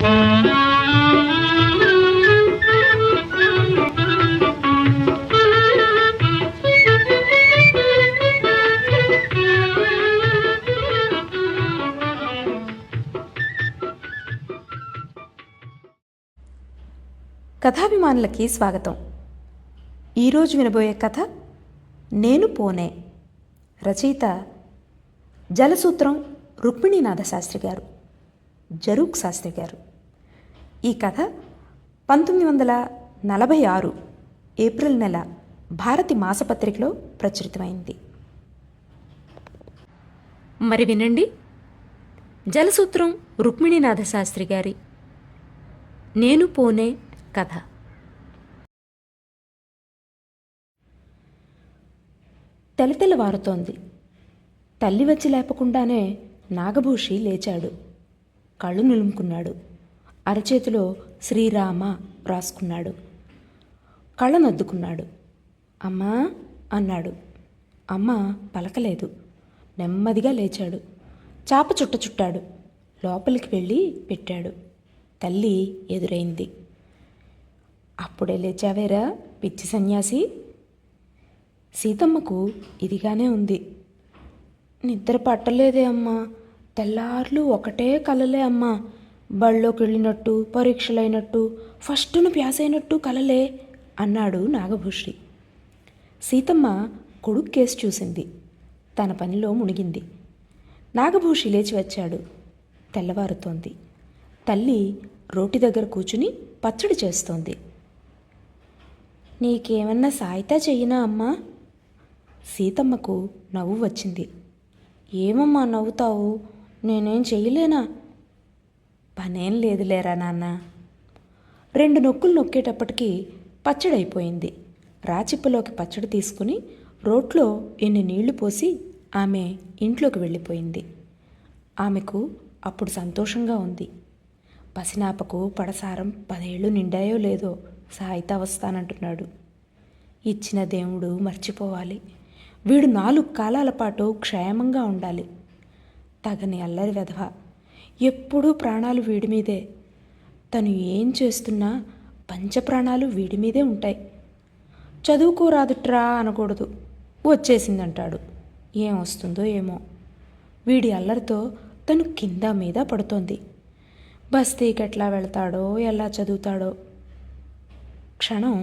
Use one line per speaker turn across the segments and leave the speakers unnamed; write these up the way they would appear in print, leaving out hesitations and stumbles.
కథాభిమానులకి స్వాగతం. ఈరోజు వినబోయే కథ నేను పోనే. రచయిత జలసూత్రం రుక్మిణీనాథ శాస్త్రి గారు, జరూక్ శాస్త్రి గారు. ఈ కథ 1946 ఏప్రిల్ నెల భారతి మాసపత్రికలో ప్రచురితమైంది. మరి వినండి, జలసూత్రం రుక్మిణీనాథ శాస్త్రి గారి నేను పోనే కథ. తెల్లవారుతోంది. తల్లి వచ్చి లేపకుండానే నాగభూషి లేచాడు. కళ్ళు నులుముకున్నాడు. అరచేతిలో శ్రీరామ రాసుకున్నాడు. కళ్ళనొద్దుకున్నాడు. అమ్మా అన్నాడు. అమ్మ పలకలేదు. నెమ్మదిగా లేచాడు. చాప చుట్టాడు. లోపలికి వెళ్ళి పెట్టాడు. తల్లి ఎదురైంది. అప్పుడే లేచావేరా పిచ్చి సన్యాసి? సీతమ్మకు ఇదిగానే ఉంది. నిద్ర పట్టలేదే అమ్మా, తెల్లార్లు ఒకటే కలలే అమ్మా. బళ్ళోకి వెళ్ళినట్టు, పరీక్షలైనట్టు, ఫస్టును ప్యాసైనట్టు కలలే అన్నాడు నాగభూషి. సీతమ్మ కొడుకు కేసు చూసింది. తన పనిలో మునిగింది. నాగభూషి లేచి వచ్చాడు. తెల్లవారుతోంది. తల్లి రోటి దగ్గర కూర్చుని పచ్చడి చేస్తోంది. నీకేమన్నా సాయితా చెయ్యనా అమ్మా? సీతమ్మకు నవ్వు వచ్చింది. ఏమమ్మా నవ్వుతావు? నేనేం చెయ్యలేనా? పనేం లేదులేరా నాన్న. 2 నొక్కులు నొక్కేటప్పటికి పచ్చడి అయిపోయింది. రాచిప్పలోకి పచ్చడి తీసుకుని రోట్లో ఎన్ని నీళ్లు పోసి ఆమె ఇంట్లోకి వెళ్ళిపోయింది. ఆమెకు అప్పుడు సంతోషంగా ఉంది. పసినాపకు పడసారం 10 ఏళ్ళు నిండాయో లేదో సాయితా వస్తానంటున్నాడు. ఇచ్చిన దేవుడు మర్చిపోవాలి. వీడు 4 కాలాల పాటు క్షేమంగా ఉండాలి. తగని అల్లరి వెధవ. ఎప్పుడూ ప్రాణాలు వీడి మీదే. తను ఏం చేస్తున్నా పంచప్రాణాలు వీడి మీదే ఉంటాయి. చదువుకోరాదుట్రా అనకూడదు, వచ్చేసిందంటాడు. ఏం వస్తుందో ఏమో. వీడి అల్లరితో తను కింద మీద పడుతోంది. బస్తీకి ఎట్లా వెళ్తాడో, ఎలా చదువుతాడో. క్షణం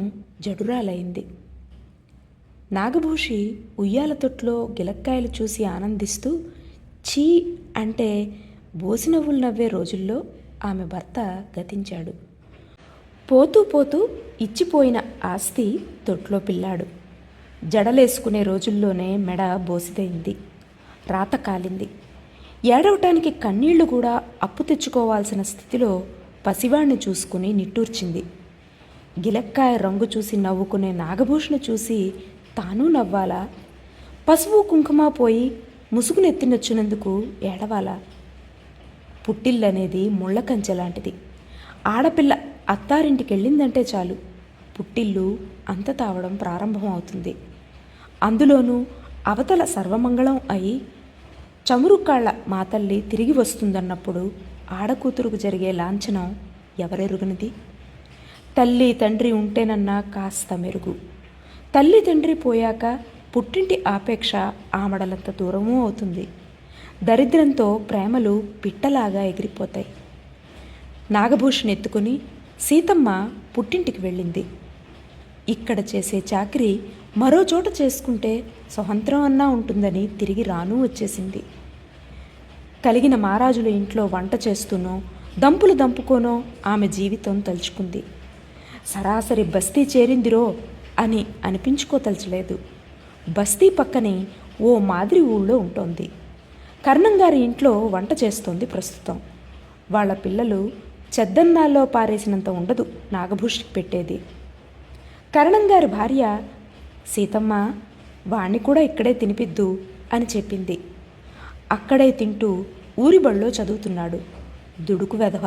జడురాలైంది. నాగభూషి ఉయ్యాల తొట్లో గిలక్కాయలు చూసి ఆనందిస్తూ చీ అంటే బోసినవ్వులు నవ్వే రోజుల్లో ఆమె భర్త గతించాడు. పోతూ పోతూ ఇచ్చిపోయిన ఆస్తి తొట్లో పిల్లాడు. జడలేసుకునే రోజుల్లోనే మెడ బోసిదైంది. రాత కాలింది. ఏడవటానికి కన్నీళ్లు కూడా అప్పు తెచ్చుకోవాల్సిన స్థితిలో పసివాణ్ణి చూసుకుని నిట్టూర్చింది. గిలక్కాయ రంగు చూసి నవ్వుకునే నాగభూషిని చూసి తాను నవ్వాలా? పసుపు కుంకుమ పోయి ముసుగునెత్తినొచ్చినందుకు ఏడవాలా? పుట్టిల్లనేది ముళ్ళ కంచె లాంటిది. ఆడపిల్ల అత్తారింటికి వెళ్ళిందంటే చాలు, పుట్టిల్లు అంత తావడం ప్రారంభం అవుతుంది. అందులోనూ అవతల సర్వమంగళం అయి చమురుకాళ్ల మా తల్లి తిరిగి వస్తుందన్నప్పుడు ఆడకూతురుకు జరిగే లాంఛనం ఎవరెరుగనిది? తల్లి తండ్రి ఉంటేనన్నా కాస్త మెరుగు. తల్లి తండ్రి పోయాక పుట్టింటి ఆపేక్ష ఆమడలంత దూరమూ అవుతుంది. దరిద్రంతో ప్రేమలు పిట్టలాగా ఎగిరిపోతాయి. నాగభూషణ్ ఎత్తుకుని సీతమ్మ పుట్టింటికి వెళ్ళింది. ఇక్కడ చేసే చాకరీ మరో చోట చేసుకుంటే స్వతంత్రం అన్నా ఉంటుందని తిరిగి రానూ వచ్చేసింది. కలిగిన మహారాజుల ఇంట్లో వంట చేస్తూనో దంపులు దంపుకోనో ఆమె జీవితం తలుచుకుంది. సరాసరి బస్తీ చేరిందిరో అని అనిపించుకోతలచలేదు. బస్తీ పక్కనే ఓ మాదిరి ఊళ్ళో ఉంటోంది. కర్ణంగారి ఇంట్లో వంట చేస్తోంది ప్రస్తుతం. వాళ్ళ పిల్లలు చెద్దన్నాల్లో పారేసినంత ఉండదు నాగభూషికి పెట్టేది. కర్ణంగారి భార్య సీతమ్మ వాణ్ణి కూడా ఇక్కడే తినిపిద్దు అని చెప్పింది. అక్కడే తింటూ ఊరిబళ్ళో చదువుతున్నాడు. దుడుకు వెధవ.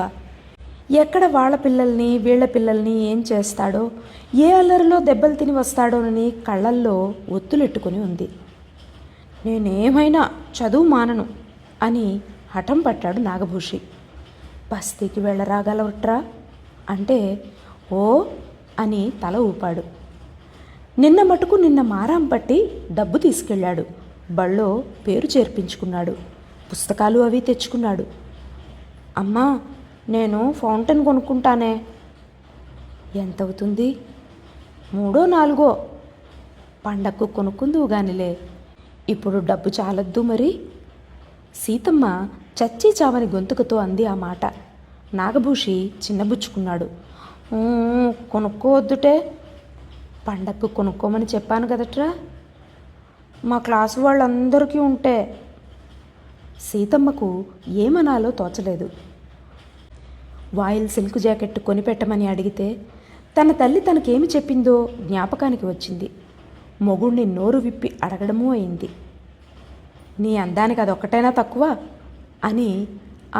ఎక్కడ వాళ్ళ పిల్లల్ని వీళ్ల పిల్లల్ని ఏం చేస్తాడో, ఏ అల్లరిలో దెబ్బలు తిని వస్తాడోనని కళ్ళల్లో ఒత్తులెట్టుకుని ఉంది. నేనేమైనా చదువు మానను అని హఠం పట్టాడు నాగభూషి. బస్తీకి వెళ్ళరాగలవట్రా అంటే ఓ అని తల ఊపాడు. నిన్న మారాం పట్టి డబ్బు తీసుకెళ్ళాడు. బళ్ళో పేరు చేర్పించుకున్నాడు. పుస్తకాలు అవి తెచ్చుకున్నాడు. అమ్మా, నేను ఫౌంటైన్ కొనుక్కుంటానే. ఎంతవుతుంది? 3 4 పండక్కు కొనుక్కుందువు గానిలే, ఇప్పుడు డబ్బు చాలద్దు మరి. సీతమ్మ చచ్చి చావని గొంతుకతో అంది ఆ మాట. నాగభూషి చిన్నబుచ్చుకున్నాడు. కొనుక్కోవద్దుటే, పండక్కు కొనుక్కోమని చెప్పాను కదట్రా. మా క్లాసు వాళ్ళందరికీ ఉంటే. సీతమ్మకు ఏమనాలో తోచలేదు. వాయిల్ సిల్క్ జాకెట్ కొనిపెట్టమని అడిగితే తన తల్లి తనకేమి చెప్పిందో జ్ఞాపకానికి వచ్చింది. మొగుణ్ణి నోరు విప్పి అడగడమూ అయింది. నీ అందానికి అదొక్కటైనా తక్కువ అని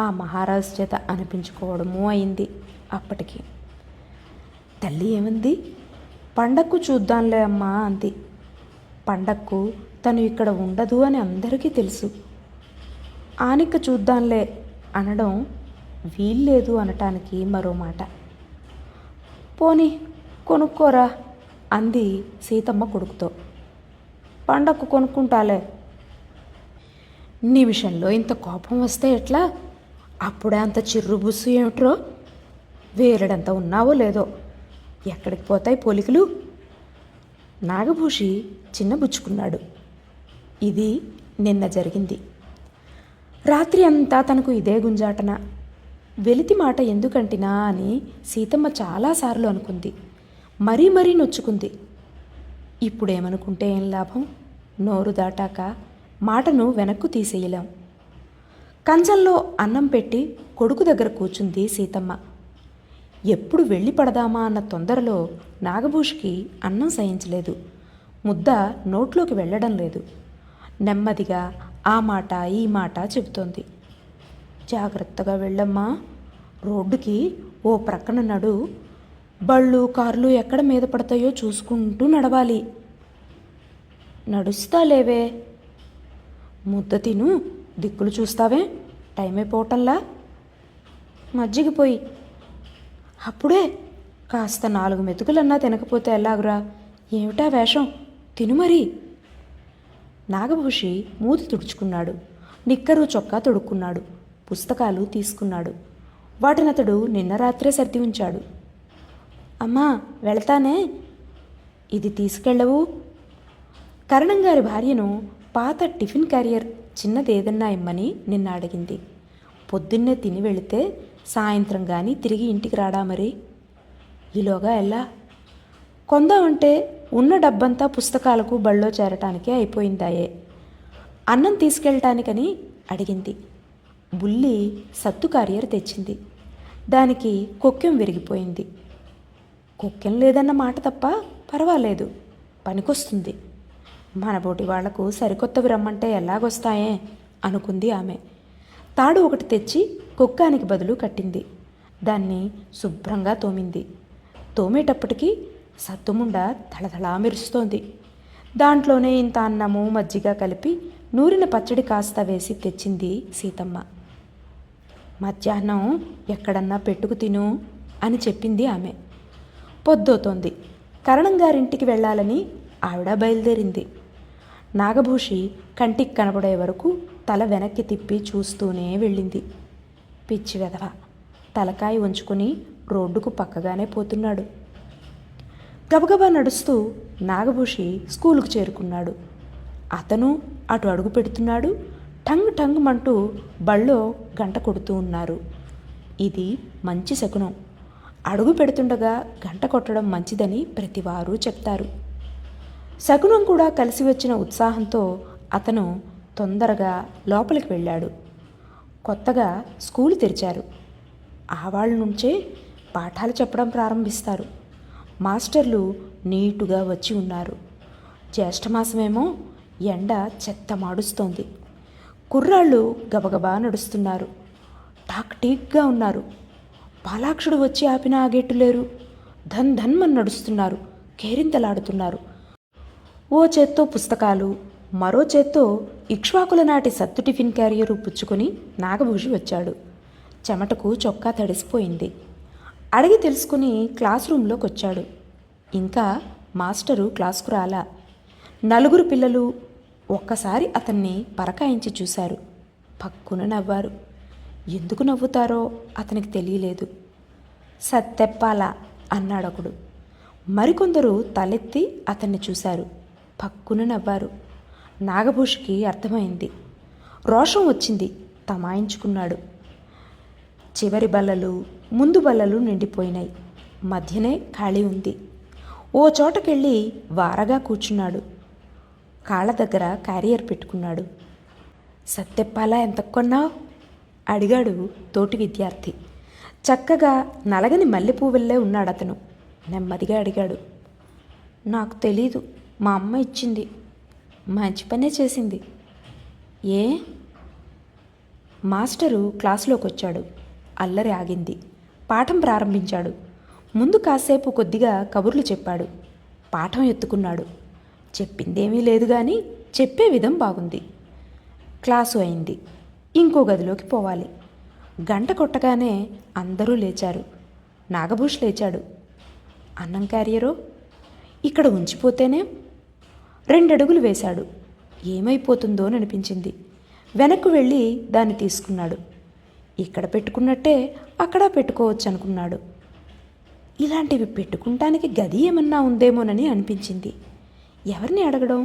ఆ మహారాజు చేత అనిపించుకోవడమూ అయింది. అప్పటికి తల్లి ఏమంది? పండక్కు చూద్దాంలే అమ్మా అంది. పండక్కు తను ఇక్కడ ఉండదు అని అందరికీ తెలుసు. ఆనిక చూద్దాంలే అనడం వీల్లేదు అనటానికి మరో మాట. పోనీ కొనుక్కోరా అంది సీతమ్మ కొడుకుతో. పండక్కు కొనుక్కుంటాలే. నీ విషయంలో ఇంత కోపం వస్తే ఎట్లా? అప్పుడే అంత చిర్రుబుస్సు ఏమిట్రో? వేరడంత ఉన్నావో లేదో, ఎక్కడికి పోతాయి పోలికలు? నాగభూషి చిన్నబుచ్చుకున్నాడు. ఇది నిన్న జరిగింది. రాత్రి అంతా తనకు ఇదే గుంజాటన. వెలితి మాట ఎందుకంటినా అని సీతమ్మ చాలాసార్లు అనుకుంది. మరీ మరీ నొచ్చుకుంది. ఇప్పుడేమనుకుంటే ఏం లాభం? నోరు దాటాక మాటను వెనక్కు తీసేయలేం. కంచంలో అన్నం పెట్టి కొడుకు దగ్గర కూర్చుంది సీతమ్మ. ఎప్పుడు వెళ్ళి పడదామా అన్న తొందరలో నాగభూషికి అన్నం సహించలేదు. ముద్ద నోట్లోకి వెళ్ళడం లేదు. నెమ్మదిగా ఆ మాట ఈ మాట చెబుతోంది. జాగ్రత్తగా వెళ్ళమ్మా, రోడ్డుకి ఓ ప్రక్కన నడు. బళ్ళు కార్లు ఎక్కడ మీద పడతాయో చూసుకుంటూ నడవాలి. నడుస్తా లేవే. ముద్ద తిను, దిక్కులు చూస్తావే, టైం అయిపోవటంలా. మజ్జిగిపోయి. అప్పుడే కాస్త 4 మెతుకులన్నా తినకపోతే ఎలాగురా? ఏమిటా వేషం? తిను మరి. నాగభూషి మూతి తుడుచుకున్నాడు. నిక్కరు చొక్కా తొడుక్కున్నాడు. పుస్తకాలు తీసుకున్నాడు. వాటినతడు నిన్న రాత్రే సర్ది ఉంచాడు. అమ్మా, వెళతానే. ఇది తీసుకెళ్ళవు? కరణంగారి భార్యను పాత టిఫిన్ క్యారియర్ చిన్నదేదన్నా ఇమ్మని నిన్న అడిగింది. పొద్దున్నే తిని వెళితే సాయంత్రం కానీ తిరిగి ఇంటికి రాడా మరి? ఈలోగా ఎలా కొందామంటే ఉన్న డబ్బంతా పుస్తకాలకు బళ్ళో చేరటానికే అయిపోయిందాయే. అన్నం తీసుకెళ్ళటానికని అడిగింది. బుల్లి సత్తు క్యారియర్ తెచ్చింది. దానికి కొక్కెం విరిగిపోయింది. కొక్కెం లేదన్న మాట తప్ప పర్వాలేదు, పనికొస్తుంది. మనబోటి వాళ్లకు సరికొత్తవి రమ్మంటే ఎలాగొస్తాయే అనుకుంది ఆమె. తాడు ఒకటి తెచ్చి కుక్కానికి బదులు కట్టింది. దాన్ని శుభ్రంగా తోమింది. తోమేటప్పటికీ సత్తుముండ తళతళా మెరుస్తోంది. దాంట్లోనే ఇంత అన్నము మజ్జిగ కలిపి నూరిన పచ్చడి కాస్త వేసి తెచ్చింది సీతమ్మ. మధ్యాహ్నం ఎక్కడన్నా పెట్టుకు తిను అని చెప్పింది ఆమె. పొద్దోతోంది. కరణంగారింటికి వెళ్ళాలని ఆవిడ బయలుదేరింది. నాగభూషి కంటికి కనబడే వరకు తల వెనక్కి తిప్పి చూస్తూనే వెళ్ళింది. పిచ్చి వెధవ, తలకాయ ఉంచుకుని రోడ్డుకు పక్కగానే పోతున్నాడు. గబగబా నడుస్తూ నాగభూషి స్కూలుకు చేరుకున్నాడు. అతను అటు అడుగు పెడుతున్నాడు. టంగ్ టంగ్ మంటూ బళ్ళో గంట కొడుతూ ఉన్నారు. ఇది మంచి శకునం. అడుగు పెడుతుండగా గంట కొట్టడం మంచిదని ప్రతివారు చెప్తారు. శకునం కూడా కలిసి వచ్చిన ఉత్సాహంతో అతను తొందరగా లోపలికి వెళ్ళాడు. కొత్తగా స్కూలు తెరిచారు. ఆవాళ్ళ నుంచే పాఠాలు చెప్పడం ప్రారంభిస్తారు. మాస్టర్లు నీటుగా వచ్చి ఉన్నారు. జ్యేష్ఠమాసమేమో ఎండ చెత్త మాడుస్తోంది. కుర్రాళ్ళు గబగబా నడుస్తున్నారు. టాక్ టీక్గా ఉన్నారు. పాలాక్షుడు వచ్చి ఆపినా ఆగేట్టులేరు. ధన్ ధన్మని నడుస్తున్నారు. కేరింతలాడుతున్నారు. ఓ చేత్తో పుస్తకాలు, మరో చేత్తో ఇక్ష్వాకుల నాటి సత్తు టిఫిన్ క్యారియరు పుచ్చుకొని నాగభూషి వచ్చాడు. చెమటకు చొక్కా తడిసిపోయింది. అడిగి తెలుసుకుని క్లాస్ రూంలోకి వచ్చాడు. ఇంకా మాస్టరు క్లాసుకు రాలా. 4 పిల్లలు ఒక్కసారి అతన్ని పరకాయించి చూశారు. పక్కున నవ్వారు. ఎందుకు నవ్వుతారో అతనికి తెలియలేదు. సత్తెప్పాలా అన్నాడొకడు. మరికొందరు తలెత్తి అతన్ని చూశారు. పక్కున నవ్వారు. నాగభూషికి అర్థమైంది. రోషం వచ్చింది. తమాయించుకున్నాడు. చివరి బల్లలు ముందు బల్లలు నిండిపోయినాయి. మధ్యనే ఖాళీ ఉంది. ఓ చోటకెళ్ళి వారగా కూర్చున్నాడు. కాళ్ళ దగ్గర క్యారియర్ పెట్టుకున్నాడు. సత్తెప్పాలా ఎంత కొన్నావు అడిగాడు తోటి విద్యార్థి. చక్కగా నలగని మల్లెపూవెల్లే ఉన్నాడతను. నెమ్మదిగా అడిగాడు. నాకు తెలీదు, మా అమ్మ ఇచ్చింది. మంచి పనే చేసింది. ఏ? మాస్టరు క్లాసులోకి వచ్చాడు. అల్లరి ఆగింది. పాఠం ప్రారంభించాడు. ముందు కాసేపు కొద్దిగా కబుర్లు చెప్పాడు. పాఠం ఎత్తుకున్నాడు. చెప్పిందేమీ లేదు కానీ చెప్పే విధం బాగుంది. క్లాసు అయింది. ఇంకో గదిలోకి పోవాలి. గంట కొట్టగానే అందరూ లేచారు. నాగభూష్ లేచాడు. అన్నం క్యారియరో ఇక్కడ ఉంచిపోతేనే 2 అడుగులు వేశాడు. ఏమైపోతుందో అని అనిపించింది. వెనక్కు వెళ్ళి దాన్ని తీసుకున్నాడు. ఇక్కడ పెట్టుకున్నట్టే అక్కడ పెట్టుకోవచ్చు అనుకున్నాడు. ఇలాంటివి పెట్టుకుంటానికి గది ఏమన్నా ఉందేమోనని అనిపించింది. ఎవరిని అడగడం?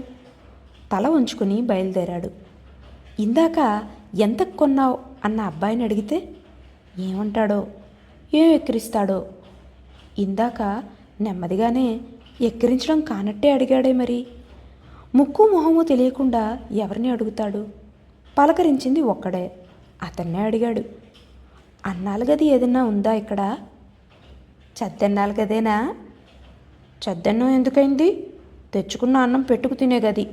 తల ఉంచుకుని బయలుదేరాడు. ఇందాక ఎంత కొన్నావు అన్న అబ్బాయిని అడిగితే ఏమంటాడో, ఏం ఎక్కిరిస్తాడో. ఇందాక నెమ్మదిగానే ఎక్కిరించడం కానట్టే అడిగాడే మరి. ముక్కు మొహము తెలియకుండా ఎవరిని అడుగుతాడు? పలకరించింది ఒక్కడే. అతన్నే అడిగాడు. అన్నాల గది ఏదన్నా ఉందా ఇక్కడ? చద్దన్నాల గదేనా? చద్దన్నం ఎందుకైంది? తెచ్చుకున్న అన్నం పెట్టుకు తినే గది.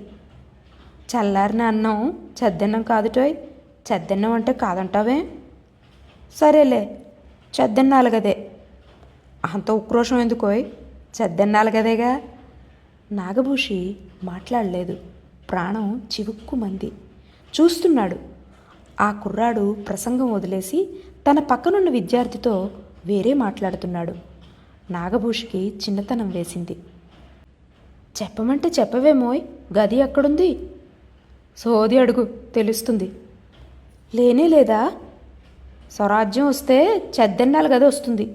చల్లారిన అన్నం చద్దన్నం కాదుటోయ్. చద్దన్నం అంటే కాదంటావే? సరేలే, చద్దన్నాల గదే. అంత ఉక్రోషం ఎందుకోయ్? చద్దన్నాల గదేగా. నాగభూషి మాట్లాడలేదు. ప్రాణం చివుక్కుమంది. చూస్తున్నాడు. ఆ కుర్రాడు ప్రసంగం వదిలేసి తన పక్కనున్న విద్యార్థితో వేరే మాట్లాడుతున్నాడు. నాగభూషికి చిన్నతనం వేసింది. చెప్పమంటే చెప్పవేమోయ్, గది ఎక్కడుంది? సోది అడుగు, తెలుస్తుంది. లేనే లేదా? స్వరాజ్యం వస్తే చెద్దెన్నాల గది వస్తుంది.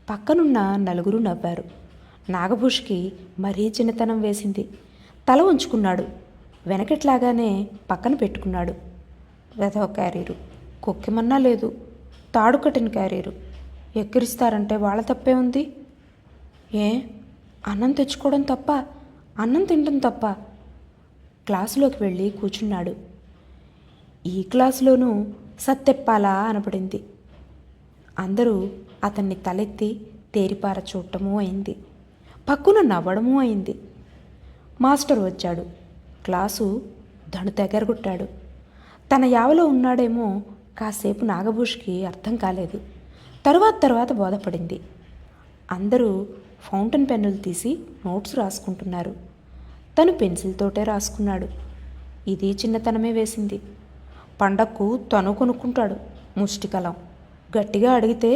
పక్కనున్న 4 నవ్వారు. నాగభూషికి మరీ చిన్నతనం వేసింది. తల ఉంచుకున్నాడు. వెనకట్లాగానే పక్కన పెట్టుకున్నాడు. వెధవ క్యారీరు, కుక్కెమన్నా లేదు. తాడు కట్టిన క్యారీరు. ఎక్కిరిస్తారంటే వాళ్ళ తప్పే ఉంది. ఏ? అన్నం తెచ్చుకోవడం తప్ప, అన్నం తినడం తప్ప. క్లాసులోకి వెళ్ళి కూర్చున్నాడు. ఈ క్లాసులోనూ సత్తెప్పాలా అనబడింది. అందరూ అతన్ని తలెత్తి తేరిపార చూడటమూ అయింది. పక్కున నవ్వడమూ అయింది. మాస్టర్ వచ్చాడు. క్లాసు దణు తెగరగొట్టాడు. తన యావలో ఉన్నాడేమో. కాసేపు నాగభూషికి అర్థం కాలేదు. తర్వాత బోధపడింది. అందరూ ఫౌంటైన్ పెన్నులు తీసి నోట్స్ రాసుకుంటున్నారు. తను పెన్సిల్తోటే రాసుకున్నాడు. ఇది చిన్నతనమే వేసింది. పండక్కు తను కొనుక్కుంటాడు ముష్టికలం. గట్టిగా అడిగితే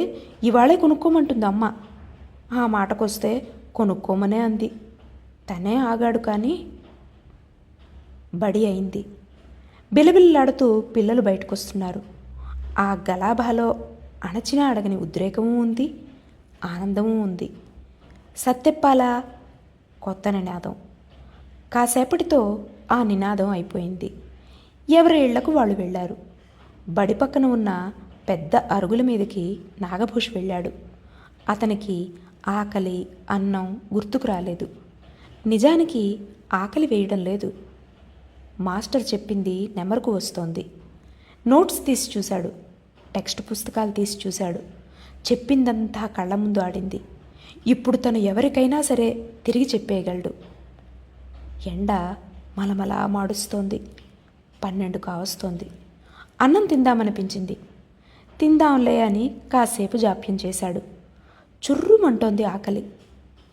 ఇవాళే కొనుక్కోమంటుంది అమ్మ. ఆ మాటకొస్తే కొనుక్కోమనే అంది. తనే ఆగాడు. కానీ బడి అయింది. బిలబిల్లాడుతూ పిల్లలు బయటకొస్తున్నారు. ఆ గలాభాలో అణచినా అడగని ఉద్రేకమూ ఉంది, ఆనందమూ ఉంది. సత్తెప్పాలా కొత్త నినాదం. కాసేపటితో ఆ నినాదం అయిపోయింది. ఎవరి ఇళ్లకు వాళ్ళు వెళ్ళారు. బడి పక్కన ఉన్న పెద్ద అరుగుల మీదకి నాగభూష్ వెళ్ళాడు. అతనికి ఆకలి, అన్నం గుర్తుకు రాలేదు. నిజానికి ఆకలి వేయడం లేదు. మాస్టర్ చెప్పింది నెమరుకు వస్తోంది. నోట్స్ తీసి చూశాడు. టెక్స్ట్ పుస్తకాలు తీసి చూశాడు. చెప్పిందంతా కళ్ళ ముందు ఆడింది. ఇప్పుడు తను ఎవరికైనా సరే తిరిగి చెప్పేయగలడు. ఎండ మలమలా మాడుస్తోంది. 12 కావస్తోంది. అన్నం తిందామనిపించింది. తిందాంలే అని కాసేపు జాప్యం చేశాడు. చుర్రుమంటోంది ఆకలి.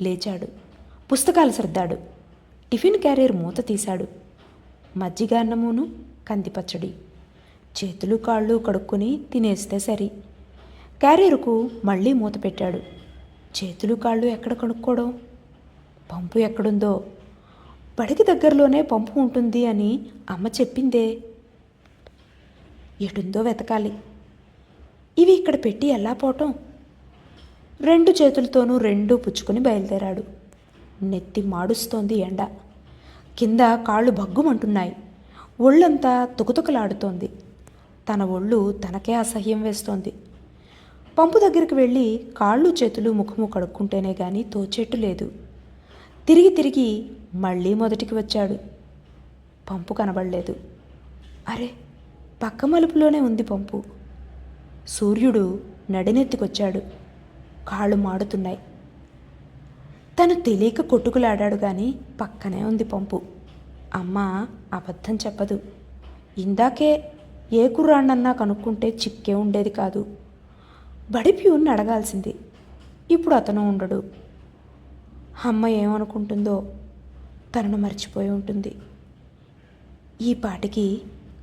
లేచాడు. పుస్తకాలు సర్దాడు. టిఫిన్ క్యారియర్ మూత తీశాడు. మజ్జిగ అన్నమును కందిపచ్చడి. చేతులు కాళ్ళు కడుక్కొని తినేస్తే సరి. క్యారియర్కు మళ్ళీ మూత పెట్టాడు. చేతులు కాళ్ళు ఎక్కడ కనుక్కోవడం? పంపు ఎక్కడుందో? బడికి దగ్గరలోనే పంపు ఉంటుంది అని అమ్మ చెప్పిందే. ఎటుందో వెతకాలి. ఇవి ఇక్కడ పెట్టి ఎలా పోవటం? 2 చేతులతోనూ రెండూ పుచ్చుకొని బయలుదేరాడు. నెత్తి మాడుస్తోంది ఎండ. కింద కాళ్ళు భగ్గుమంటున్నాయి. ఒళ్ళంతా తుకతుకలాడుతోంది. తన ఒళ్ళు తనకే అసహ్యం వేస్తోంది. పంపు దగ్గరికి వెళ్ళి కాళ్ళు చేతులు ముఖము కడుక్కుంటేనే గాని తోచేట్టు లేదు. తిరిగి తిరిగి మళ్ళీ మొదటికి వచ్చాడు. పంపు కనబడలేదు. అరే, పక్క మలుపులోనే ఉంది పంపు. సూర్యుడు నడినెత్తికొచ్చాడు. కాళ్ళు మాడుతున్నాయి. తను తెలియక కొట్టుకులాడాడు కానీ పక్కనే ఉంది పంపు. అమ్మ అబద్ధం చెప్పదు. ఇందాకే ఏ కుర్రాన్నన్నా కనుక్కుంటే చిక్కే ఉండేది కాదు. బడి ప్యూన్ని అడగాల్సింది. ఇప్పుడు అతను ఉండడు. అమ్మ ఏమనుకుంటుందో? తనను మర్చిపోయి ఉంటుంది. ఈ పాటికి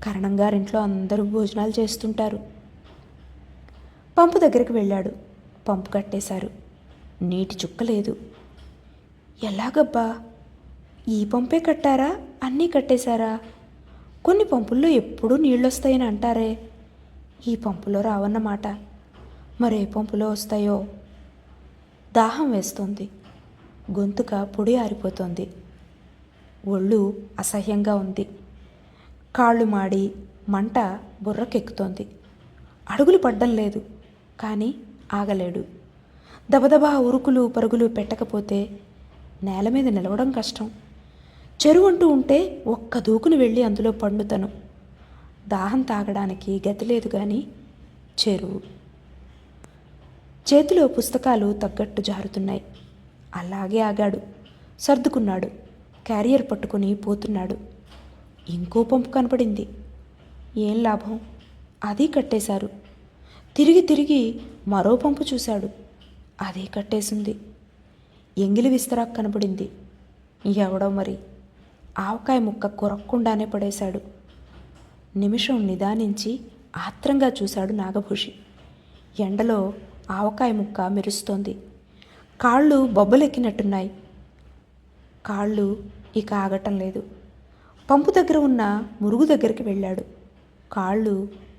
కరణంగారింట్లో అందరూ భోజనాలు చేస్తుంటారు. పంపు దగ్గరికి వెళ్ళాడు. పంపు కట్టేశారు. నీటి చుక్క లేదు. ఎలాగబ్బా? ఈ పంపే కట్టారా? అన్నీ కట్టేశారా? కొన్ని పంపుల్లో ఎప్పుడూ నీళ్ళొస్తాయని అంటారే. ఈ పంపులో రావన్నమాట. మరే పంపులో వస్తాయో? దాహం వేస్తోంది. గొంతుక పొడి ఆరిపోతోంది. ఒళ్ళు అసహ్యంగా ఉంది. కాళ్ళు మాడి మంట బుర్రకెక్కుతోంది. అడుగులు పడ్డం లేదు, కానీ ఆగలేడు. దబదబా ఉరుకులు పరుగులు పెట్టకపోతే నేల మీద నిలవడం కష్టం. చెరువు అంటూ ఉంటే ఒక్క దూకుని వెళ్ళి అందులో పండుతను. దాహం తాగడానికి గతి లేదు కానీ చెరువు. చేతిలో పుస్తకాలు తగ్గట్టు జారుతున్నాయి. అలాగే ఆగాడు. సర్దుకున్నాడు. క్యారియర్ పట్టుకుని పోతున్నాడు. ఇంకో పంపు కనపడింది. ఏం లాభం? అది కట్టేశారు. తిరిగి తిరిగి మరో పంపు చూశాడు. అదే కట్టేసింది. ఎంగిలి విస్తరాకు కనపడింది. ఎవడో మరి ఆవకాయ ముక్క కొరక్కుండానే పడేశాడు. నిమిషం నిదానించి ఆత్రంగా చూశాడు నాగభూషి. ఎండలో ఆవకాయ ముక్క మెరుస్తోంది. కాళ్ళు బొబ్బలెక్కినట్టున్నాయి. కాళ్ళు ఇక ఆగటం లేదు. పంపు దగ్గర ఉన్న మురుగు దగ్గరికి వెళ్ళాడు. కాళ్ళు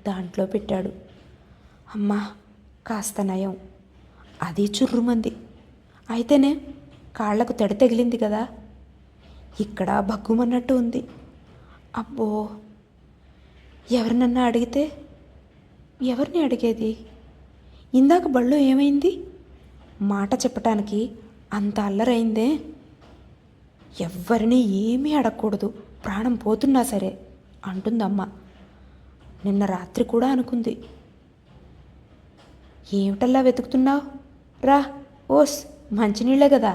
దాంట్లో పెట్టాడు. అమ్మా, కాస్త నయం. అది చుర్రుమంది. అయితేనే కాళ్లకు తడి తగిలింది కదా. ఇక్కడ భగ్గుమన్నట్టు ఉంది. అబ్బో, ఎవరినన్నా అడిగితే? ఎవరిని అడిగేది? ఇందాక బళ్ళు ఏమైంది? మాట చెప్పటానికి అంత అల్లరైందే. ఎవ్వరినీ ఏమీ అడగకూడదు, ప్రాణం పోతున్నా సరే అంటుందమ్మ. నిన్న రాత్రి కూడా అనుకుంది. ఏమిటల్లా వెతుకుతున్నావు? రా, ఓస్, మంచినీళ్ళే కదా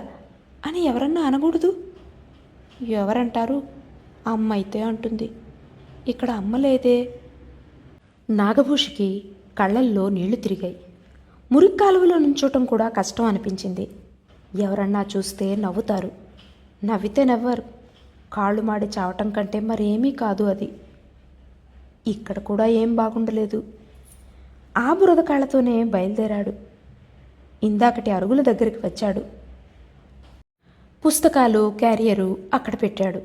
అని ఎవరన్నా అనకూడదు. ఎవరంటారు? అమ్మ అయితే అంటుంది. ఇక్కడ అమ్మ లేదే. నాగభూషికి కళ్ళల్లో నీళ్లు తిరిగాయి. మురికి కాలువలో నుంచోటం కూడా కష్టం అనిపించింది. ఎవరన్నా చూస్తే నవ్వుతారు. నవ్వితే నవ్వరు. కాళ్ళు మాడి చావటం కంటే మరేమీ కాదు అది. ఇక్కడ కూడా ఏం బాగుండలేదు. ఆ బురద కాళ్లతోనే బయలుదేరాడు. ఇందాకటి అరుగుల దగ్గరికి వచ్చాడు. పుస్తకాలు క్యారియరు అక్కడ పెట్టాడు.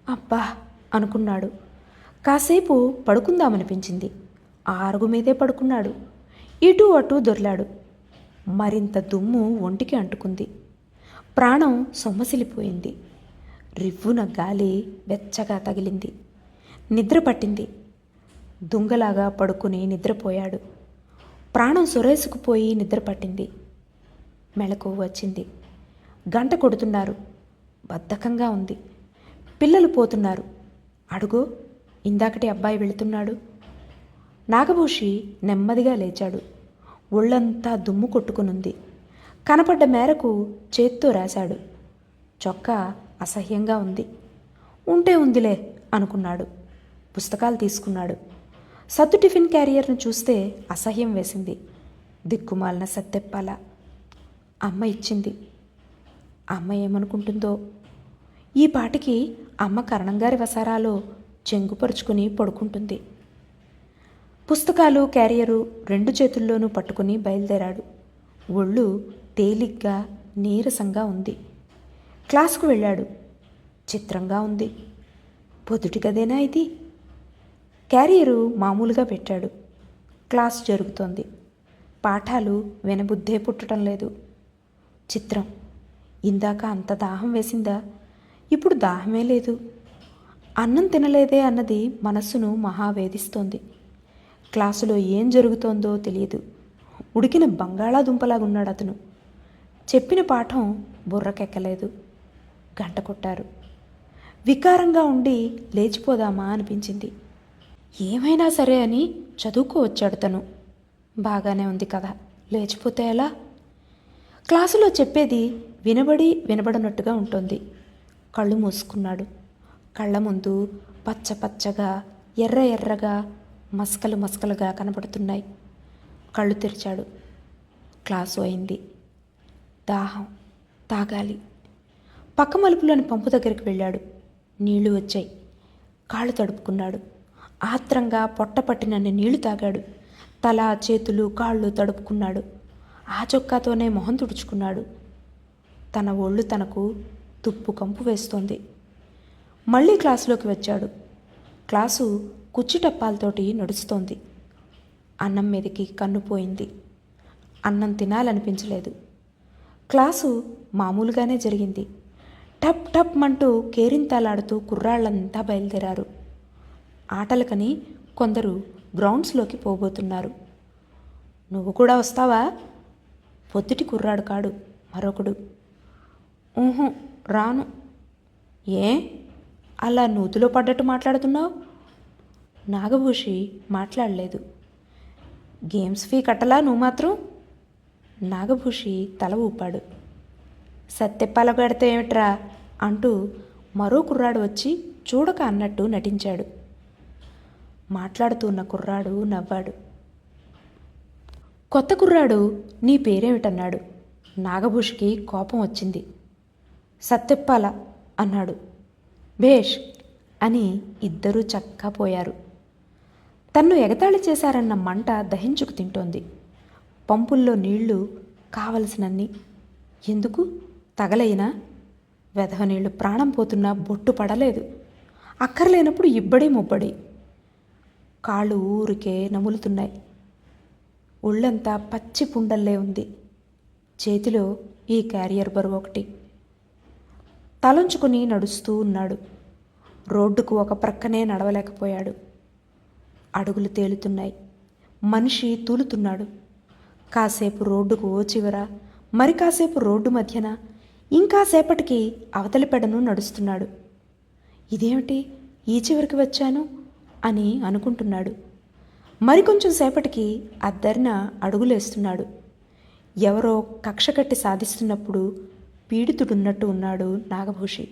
అబ్బా అనుకున్నాడు. కాసేపు పడుకుందామనిపించింది. ఆ అరుగు మీదే పడుకున్నాడు. ఇటూ అటూ దొర్లాడు. మరింత దుమ్ము ఒంటికి అంటుకుంది. ప్రాణం సొమ్మసిలిపోయింది. రివ్వున గాలి వెచ్చగా తగిలింది. నిద్ర పట్టింది. దుంగలాగా పడుకుని నిద్రపోయాడు. ప్రాణం సొరేసుకుపోయి నిద్ర పట్టింది. మెళకువ వచ్చింది. గంట కొడుతున్నారు. బద్ధకంగా ఉంది. పిల్లలు పోతున్నారు. అడుగో, ఇందాకటి అబ్బాయి వెళుతున్నాడు. నాగభూషి నెమ్మదిగా లేచాడు. ఒళ్ళంతా దుమ్ము కొట్టుకునుంది. కనపడ్డ మేరకు చేత్తో రాశాడు. చొక్కా అసహ్యంగా ఉంది. ఉంటే ఉందిలే అనుకున్నాడు. పుస్తకాలు తీసుకున్నాడు. సత్తు టిఫిన్ క్యారియర్ను చూస్తే అసహ్యం వేసింది. దిక్కుమాలిన సత్తెప్పాల. అమ్మ ఇచ్చింది. అమ్మ ఏమనుకుంటుందో? ఈ పాటికి అమ్మ కరణంగారి వసారాలో చెంగుపరుచుకుని పడుకుంటుంది. పుస్తకాలు క్యారియరు రెండు చేతుల్లోనూ పట్టుకుని బయలుదేరాడు. ఒళ్ళు తేలిగ్గా నీరసంగా ఉంది. క్లాసుకు వెళ్ళాడు. చిత్రంగా ఉంది. పొద్దుటి గదేనా ఇది? క్యారియరు మామూలుగా పెట్టాడు. క్లాస్ జరుగుతోంది. పాఠాలు వినబుద్ధే పుట్టడం లేదు. చిత్రం. ఇందాక అంత దాహం వేసిందా? ఇప్పుడు దాహమే లేదు. అన్నం తినలేదే అన్నది మనస్సును మహావేధిస్తోంది. క్లాసులో ఏం జరుగుతోందో తెలియదు. ఉడికిన బంగాళాదుంపలాగున్నాడు అతను. చెప్పిన పాఠం బుర్రకెక్కలేదు. గంట కొట్టారు. వికారంగా ఉండి లేచిపోదామా అనిపించింది. ఏమైనా సరే అని చదువుకోవచ్చాడు తను. బాగానే ఉంది కదా, లేచిపోతే ఎలా? క్లాసులో చెప్పేది వినబడనట్టుగా ఉంటుంది. కళ్ళు మూసుకున్నాడు. కళ్ళ ముందు పచ్చ పచ్చగా ఎర్ర ఎర్రగా మసకలు మసకలుగా కనబడుతున్నాయి. కళ్ళు తెరిచాడు. క్లాసు అయింది. దాహం, తాగాలి. పక్క మలుపులోని పంపు దగ్గరికి వెళ్ళాడు. నీళ్లు వచ్చాయి. కాళ్ళు తడుపుకున్నాడు. ఆత్రంగా పొట్ట పట్టినన్ని నీళ్లు తాగాడు. తల, చేతులు, కాళ్ళు తడుపుకున్నాడు. ఆ చొక్కాతోనే మొహం తుడుచుకున్నాడు. తన ఒళ్ళు తనకు తుప్పు కంపు వేస్తోంది. మళ్ళీ క్లాసులోకి వచ్చాడు. క్లాసు కుచ్చిటప్పాలతోటి నడుస్తోంది. అన్నం మీదకి కన్ను పోయింది. అన్నం తినాలనిపించలేదు. క్లాసు మామూలుగానే జరిగింది. టప్ టప్ మంటూ కేరింతాలాడుతూ కుర్రాళ్ళంతా బయలుదేరారు. ఆటలకని కొందరు గ్రౌండ్స్లోకి పోబోతున్నారు. నువ్వు కూడా వస్తావా? పొద్దుటి కుర్రాడు కాడు, మరొకడు. ఊహు, రాను. ఏ అలా నూతిలో పడ్డట్టు మాట్లాడుతున్నావు? నాగభూషి మాట్లాడలేదు. గేమ్స్ ఫీ కట్టలా నువ్వు మాత్రం? నాగభూషి తల ఊపాడు. సత్తెప్పాలగాడితే ఏమిట్రా అంటూ మరో కుర్రాడు వచ్చి చూడక అన్నట్టు నటించాడు. మాట్లాడుతున్న కుర్రాడు నవ్వాడు. కొత్త కుర్రాడు నీ పేరేమిటన్నాడు. నాగభూషికి కోపం వచ్చింది. సత్తెప్పాల అన్నాడు. భేష్ అని ఇద్దరూ చక్కా పోయారు. తన్ను ఎగతాళి చేశారన్న మంట దహించుకు తింటోంది. పంపుల్లో నీళ్లు కావలసినన్ని. ఎందుకు? తగలైనా వెధవ నీళ్లు ప్రాణం పోతున్నా బొట్టు పడలేదు. అక్కర్లేనప్పుడు ఇబ్బడి ముబ్బడి. కాళ్ళు ఊరికే నములుతున్నాయి. ఒళ్ళంతా పచ్చి పుండల్లే ఉంది. చేతిలో ఈ క్యారియర్ బరువు ఒకటి. తలంచుకుని నడుస్తూ ఉన్నాడు. రోడ్డుకు ఒక ప్రక్కనే నడవలేకపోయాడు. అడుగులు తేలుతున్నాయి. మనిషి తూలుతున్నాడు. కాసేపు రోడ్డుకు ఓ చివర, మరి కాసేపు రోడ్డు మధ్యన, ఇంకాసేపటికి అవతలి పెడను నడుస్తున్నాడు. ఇదేమిటి ఈ చివరికి వచ్చాను అని అనుకుంటున్నాడు. మరికొంచెం సేపటికి అద్దరిన అడుగులేస్తున్నాడు. ఎవరో కక్ష కట్టి సాధిస్తున్నప్పుడు పీడితుడున్నట్టు ఉన్నాడు నాగభూషి.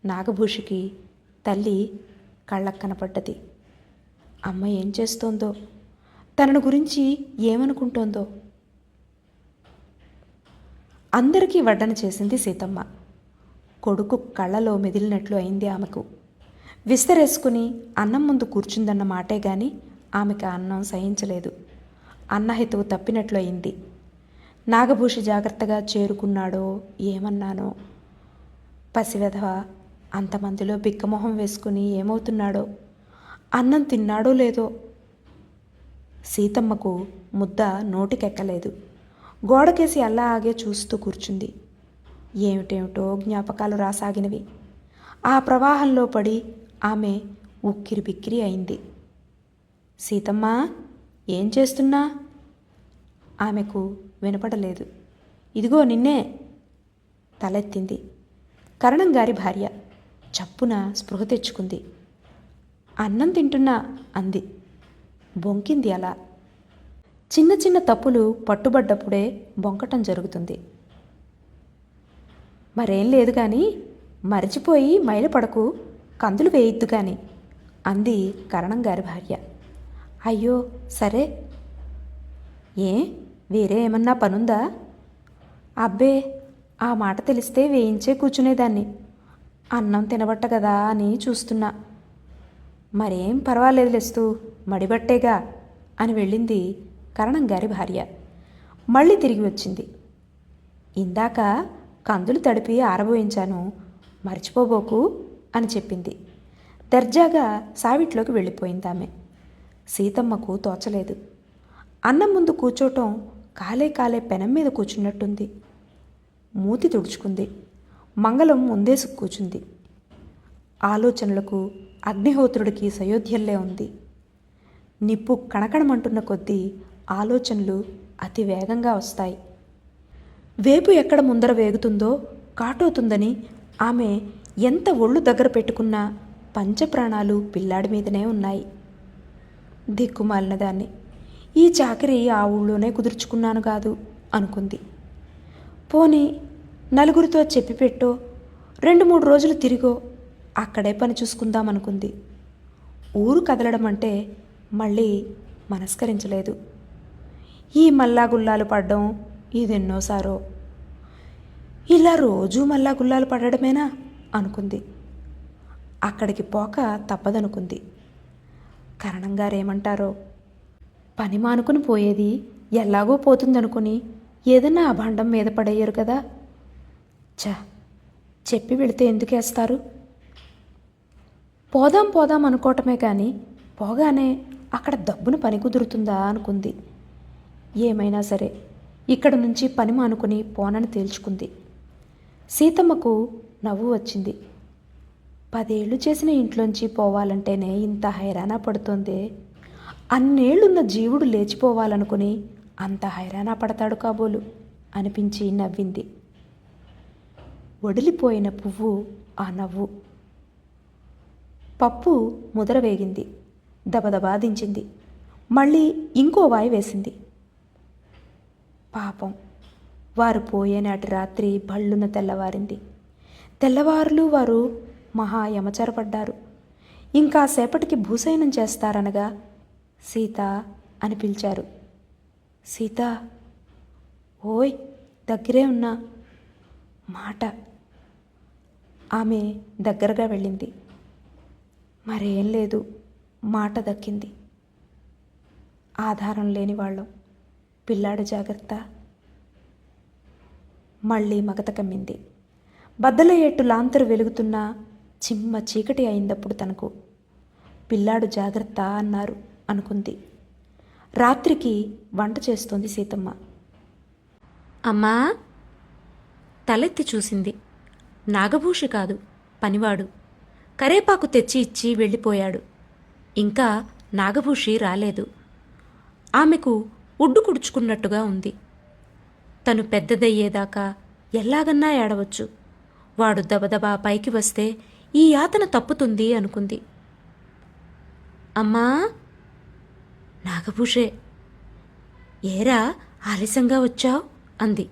నాగభూషికి తల్లి కళ్ళకు కనపడ్డది. అమ్మ ఏం చేస్తోందో, తనను గురించి ఏమనుకుంటోందో. అందరికీ వడ్డన చేసింది సీతమ్మ. కొడుకు కళ్ళలో మెదిలినట్లు అయింది ఆమెకు. విస్తరేసుకుని అన్నం ముందు కూర్చుందన్న మాటే గాని ఆమెకు అన్నం సహించలేదు. అన్నహితువు తప్పినట్లు అయింది. నాగభూషి జాగ్రత్తగా చేరుకున్నాడో ఏమన్నానో. పసివెధవ అంతమందిలో బిక్కమొహం వేసుకుని ఏమవుతున్నాడో. అన్నం తిన్నాడో లేదో. సీతమ్మకు ముద్ద నోటికెక్కలేదు. గోడకేసి అలాగే చూస్తూ కూర్చుంది. ఏమిటేమిటో జ్ఞాపకాలు రాసాగినవి. ఆ ప్రవాహంలో పడి ఆమె ఉక్కిరి బిక్కిరి అయింది. సీతమ్మా, ఏం చేస్తున్నా? ఆమెకు వినపడలేదు. ఇదిగో నిన్నే. తలెత్తింది. కరణం గారి భార్య. చప్పున స్పృహ తెచ్చుకుంది. అన్నం తింటున్నా అంది. బొంకింది అలా. చిన్న చిన్న తప్పులు పట్టుబడ్డప్పుడే బొంకటం జరుగుతుంది. మరేం లేదు కానీ మరిచిపోయి మైలపడకు, కందులు వేయిద్దు కానీ అంది కరణం గారి భార్య. అయ్యో సరే. ఏ వేరే ఏమన్నా పనుందా? అబ్బే, ఆ మాట తెలిస్తే వేయించే కూర్చునేదాన్ని. అన్నం తినబట్ట కదా అని చూస్తున్నా. మరేం పర్వాలేదు లేస్తూ మడిబట్టేగా అని వెళ్ళింది కరణం గారి భార్య. మళ్ళీ తిరిగి వచ్చింది. ఇందాక కందులు తడిపి ఆరబోయించాను, మర్చిపోబోకు అని చెప్పింది. దర్జాగా సావిట్లోకి వెళ్ళిపోయింది ఆమె. సీతమ్మకు తోచలేదు. అన్నం ముందు కూర్చోటం కాలే కాలే పెనం మీద కూర్చున్నట్టుంది. మూతి తుడుచుకుంది. మంగళం ముందేసుకు కూర్చుంది. ఆలోచనలకు అగ్నిహోత్రుడికి సయోధ్యల్లే ఉంది. నిప్పు కణకణమంటున్న కొద్దీ ఆలోచనలు అతి వేగంగా వస్తాయి. వేపు ఎక్కడ ముందర వేగుతుందో కాటవుతుందని ఆమె ఎంత ఒళ్ళు దగ్గర పెట్టుకున్నా పంచప్రాణాలు పిల్లాడి మీదనే ఉన్నాయి. దిక్కుమాలిన దాన్ని, ఈ చాకరీ ఆ ఊళ్ళోనే కుదుర్చుకున్నాను కాదు అనుకుంది. పోనీ నలుగురితో చెప్పిపెట్టో 2-3 రోజులు తిరిగో అక్కడే పని చూసుకుందామనుకుంది. ఊరు కదలడం అంటే మళ్ళీ మనస్కరించలేదు. ఈ మల్లాగుల్లాలు పడ్డం ఇదెన్నోసారో. ఇలా రోజూ మల్లాగుల్లాలు పడడమేనా అనుకుంది. అక్కడికి పోక తప్పదనుకుంది. కరణంగారేమంటారో. పని మానుకుని పోయేది ఎలాగో పోతుందనుకుని ఏదన్నా అభాండం మీద పడేయరు కదా. చెప్పి వెళితే ఎందుకేస్తారు? పోదాం పోదాం అనుకోవటమే కానీ పోగానే అక్కడ దబ్బున పని కుదురుతుందా అనుకుంది. ఏమైనా సరే ఇక్కడ నుంచి పని మానుకుని పోనని తేల్చుకుంది. సీతమ్మకు నవ్వు వచ్చింది. 10 ఏళ్ళు చేసిన ఇంట్లోంచి పోవాలంటేనే ఇంత హైరానా పడుతోందే. అన్నేళ్లున్న జీవుడు లేచిపోవాలనుకుని అంత హైరానా పడతాడు కాబోలు అనిపించి నవ్వింది. వడిలిపోయిన పువ్వు ఆ నవ్వు. పప్పు ముదర వేగింది. దబదబా దించింది. మళ్ళీ ఇంకో వాయి వేసింది. పాపం, వారు పోయేనాటి రాత్రి భళ్ళున తెల్లవారింది. తెల్లవారులు వారు మహా యమచరపడ్డారు. ఇంకాసేపటికి భూసయనం చేస్తారనగా సీత అని పిలిచారు. సీత, ఓయ్ దగ్గరే ఉన్నా మాట. ఆమె దగ్గరగా వెళ్ళింది. మరేం లేదు, మాట దక్కింది. ఆధారం లేని వాళ్ళం, పిల్లాడు జాగ్రత్త. మళ్ళీ మగత కమ్మింది. బద్దలయ్యేట్టు లాంతరు వెలుగుతున్నా చిమ్మ చీకటి అయిందప్పుడు తనకు. పిల్లాడు జాగ్రత్త అన్నారు అనుకుంది. రాత్రికి వంట చేస్తోంది సీతమ్మ. అమ్మా, తలెత్తి చూసింది. నాగభూషి కాదు, పనివాడు. కరేపాకు తెచ్చి ఇచ్చి వెళ్ళిపోయాడు. ఇంకా నాగభూషి రాలేదు. ఆమెకు ఉడ్డు కుడుచుకున్నట్టుగా ఉంది. తను పెద్దదయ్యేదాకా ఎల్లాగన్నా ఏడవచ్చు. వాడు దబదబా పైకి వస్తే ఈ యాతన తప్పుతుంది అనుకుంది. అమ్మా, నాగభూషే. ఏరా ఆలస్యంగా వచ్చావు అంది.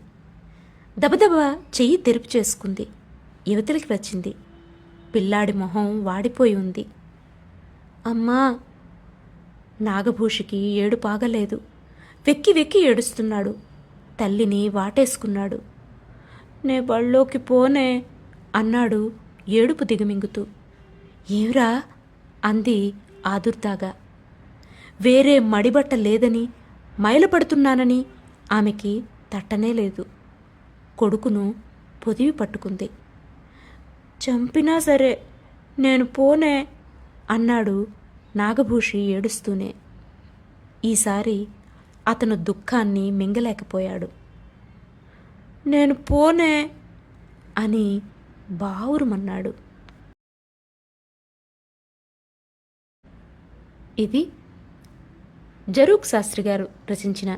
దబదబా చెయ్యి తెరుపు చేసుకుంది. యువతలికి వచ్చింది. పిల్లాడి మొహం వాడిపోయి ఉంది. అమ్మా. నాగభూషికి ఏడుపాగలేదు. వెక్కి వెక్కి ఏడుస్తున్నాడు. తల్లిని వాటేసుకున్నాడు. నే బళ్ళోకి పోనే అన్నాడు ఏడుపు దిగమింగుతూ. ఏమిరా అంది ఆదుర్దాగా. వేరే మడిబట్ట లేదని మైలపడుతున్నానని ఆమెకి తట్టనే లేదు. కొడుకును పొదివి పట్టుకుంది. చంపినా సరే నేను పోనే అన్నాడు నాగభూషి ఏడుస్తూనే. ఈసారి అతను దుఃఖాన్ని మింగలేకపోయాడు. నేను పోనే అని బావురుమన్నాడు. ఇది జరూక్ శాస్త్రి గారు రచించిన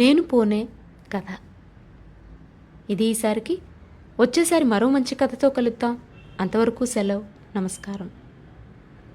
నేను పోనే కథ. ఇది ఈసారికి. వచ్చేసారి మరో మంచి కథతో కలుద్దాం. అంతవరకు సెలవు. నమస్కారం.